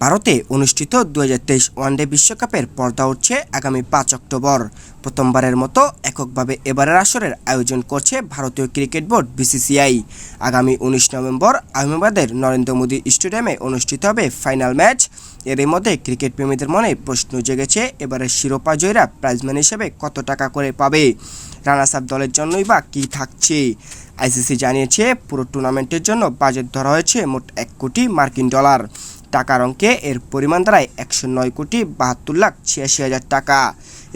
ভারতে অনুষ্ঠিত 2023 ওয়ানডে বিশ্বকাপের পর্দা উঠছে আগামী 5 অক্টোবর। প্রথমবারের মতো এককভাবে এবারের আসরের আয়োজন করছে ভারতীয় ক্রিকেট বোর্ড বিসিসিআই। আগামী 19 নভেম্বর আহমেদাবাদের নরেন্দ্র মোদী স্টেডিয়ামে অনুষ্ঠিত হবে ফাইনাল ম্যাচ। এরই মধ্যে ক্রিকেট প্রেমীদের মনে প্রশ্ন জেগেছে, এবারের শিরোপা জয়ীরা প্রাইজমানি হিসেবে কত টাকা করে পাবে, রানার্স আপ দলের জন্যই বা কী থাকছে। আইসিসি জানিয়েছে, পুরো টুর্নামেন্টের জন্য বাজেট ধরা হয়েছে মোট $1 কোটি। টাকার অঙ্কে এর পরিমাণ দাঁড়ায় 109,72,86,000 টাকা।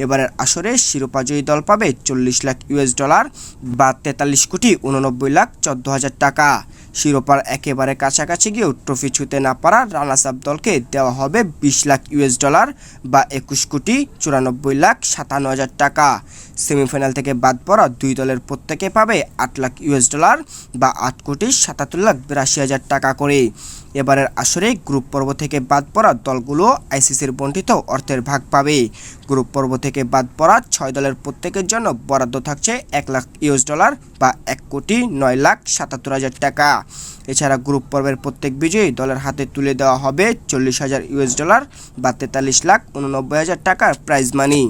এবারের আসরে শিরোপাজয়ী দল পাবে $40 লাখ বা 43,89,14,000 টাকা। শিরোপার একেবারে কাছাকাছি গিয়েও ট্রফি ছুঁতে না পারা রানার্স আপ দলকে দেওয়া হবে $20 লাখ বা 21,94,57,000 টাকা। সেমিফাইনাল থেকে বাদ পড়া দুই দলের প্রত্যেকে পাবে $8 লাখ বা 8,77,82,000 টাকা করে। এবারের আসরে গ্রুপ পর্ব থেকে বাদ পড়া দলগুলো আইসিসির বণ্টিত অর্থের ভাগ পাবে। গ্রুপ পর্ব থেকে বাদ পড়া 6 দলের প্রত্যেকের জন্য বরাদ্দ থাকছে $1 লাখ বা 1,09,77,000 টাকা। এছাড়া গ্রুপ পর্বের প্রত্যেক বিজয়ী দলের হাতে তুলে দেওয়া হবে $40,000 বা 43,89,000 টাকার প্রাইজ মানি।